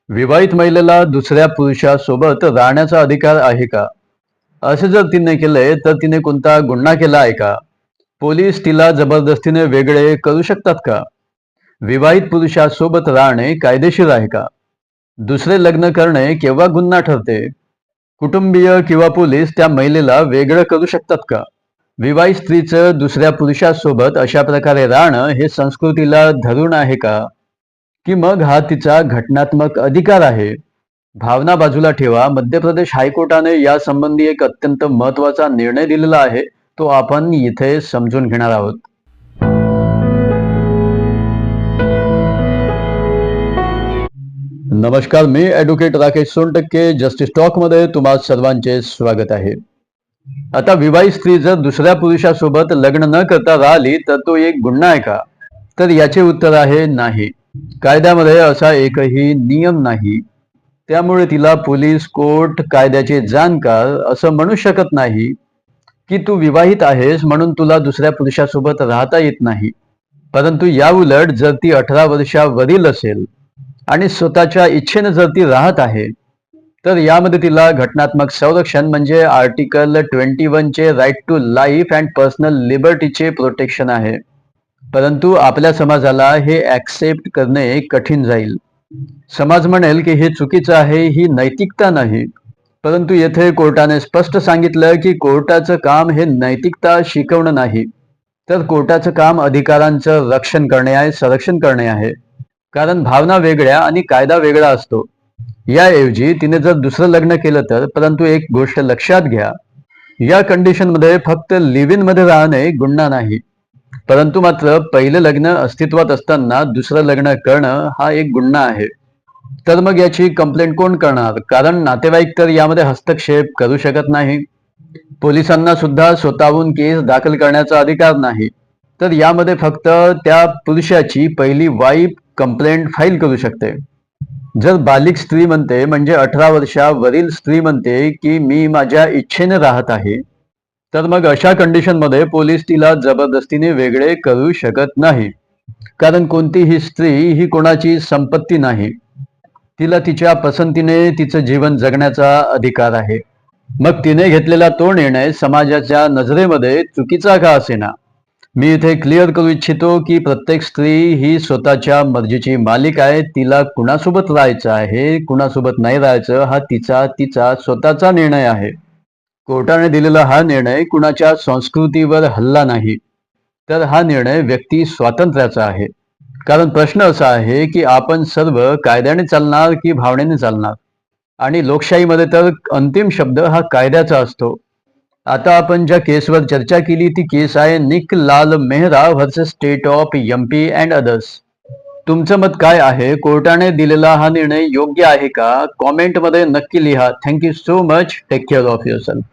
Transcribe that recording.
विवाहित महिलेला दुसऱ्या पुरुषासोबत राहण्याचा अधिकार आहे का? असे जर तिने केले तर तिने कोणता गुन्हा केला आहे का? पोलीस तिला जबरदस्तीने वेगळे करू शकतात का? विवाहित पुरुषासोबत राहणे कायदेशीर आहे का? दुसरे लग्न करणे केव्हा गुन्हा ठरते? कुटुंबीय किंवा पोलीस त्या महिलेला वेगळं करू शकतात का? विवाहित स्त्रीचं दुसऱ्या पुरुषासोबत अशा प्रकारे राहणं हे संस्कृतीला धरून आहे का? की मग हा तिचा घटनात्मक अधिकार आहे? भावना बाजूला ठेवा. मध्य प्रदेश हायकोर्टाने यासंबंधी एक अत्यंत महत्त्वाचा निर्णय दिलेला आहे. तो आपण इथे समजून घेणार आहोत. नमस्कार, मी ॲडव्होकेट राकेश सोनटक्के. जस्टिस टॉकमध्ये तुम्हा सर्वांचे स्वागत आहे. आता विवाहित स्त्री जर दुसऱ्या पुरुषासोबत लग्न न करता राहिली तर तो एक गुन्हा आहे का? तर याचे उत्तर आहे नाही. कायद्यामध्ये असा एकही नियम नाही. त्यामुळे तिला पोलीस, कोर्ट, कायद्याचे जाणकार असं म्हणू शकत नाही की तू विवाहित आहेस म्हणून तुला दुसऱ्या पुरुषासोबत राहता येत नाही. परंतु याउलट जर ती 18 वर्षावरील असेल आणि स्वतःच्या इच्छेने जर ती राहत आहे तर यामध्ये तिला घटनात्मक संरक्षण म्हणजे आर्टिकल 21 चे right to life and personal लिबर्टीचे प्रोटेक्शन आहे. परंतु आपल्या समाजाला हे ऍक्सेप्ट करणे कठीण जाईल. समाज म्हणेल की हे चुकीचं आहे, ही नैतिकता नाही. परंतु येथे कोर्टाने स्पष्ट सांगितलं की कोर्टाचं काम हे नैतिकता शिकवणं नाही, तर कोर्टाचं काम अधिकारांचं रक्षण करणे आहे, संरक्षण करणे आहे. कारण भावना वेगळ्या आणि कायदा वेगळा असतो. याऐवजी तिने जर दुसरं लग्न केलं तर, परंतु एक गोष्ट लक्षात घ्या, या कंडिशनमध्ये फक्त लिव्ह इन मध्ये राहणे गुन्हा नाही. परंतु मात्र पहिले लग्न अस्तित्वात असताना दुसरं लग्न करणं हा एक गुन्हा आहे. तर मग याची कंप्लेंट कोण करणार? कारण नातेवाईक तर यामध्ये हस्तक्षेप करू शकत नाही. पोलिसांना सुद्धा स्वतःहून केस दाखल करण्याचा अधिकार नाही. तर यामध्ये फक्त त्या पुरुषाची पहिली वाईफ कंप्लेंट फाईल करू शकते. जर बालिक स्त्री म्हणते, म्हणजे 18 वर्षावरील स्त्री म्हणते की मी माझ्या इच्छेने राहत आहे, तर मग अशा कंडिशनमध्ये पोलीस तिला जबरदस्तीने वेगळे करू शकत नाही. कारण कोणतीही स्त्री ही कोणाची संपत्ती नाही. तिला तिच्या पसंतीने तिचं जीवन जगण्याचा अधिकार आहे. मग तिने घेतलेला तो निर्णय समाजाच्या नजरेमध्ये चुकीचा का असेना, मी इथे क्लिअर करू इच्छितो की प्रत्येक स्त्री ही स्वतःच्या मर्जीची मालिक आहे. तिला कुणासोबत राहायचं आहे, कुणासोबत नाही राहायचं हा तिचा स्वतःचा निर्णय आहे. कोर्टाने दिलेला हा निर्णय कुणाच्या संस्कृतीवर हल्ला नाही, तर हा निर्णय व्यक्ती स्वातंत्र्याचा आहे. कारण प्रश्न असा आहे की आपण सर्व कायद्याने चालणार की भावनेने चालणार, आणि लोकशाहीमध्ये तर अंतिम शब्द हा कायद्याचा असतो. आता आपण ज्या केसवर चर्चा केली ती केस आहे Nik Lal Mehra versus state of MP and others. तुमचं मत काय आहे? कोर्टाने दिलेला हा निर्णय योग्य आहे का? कॉमेंटमध्ये नक्की लिहा. Thank you so much. Take care of yourself.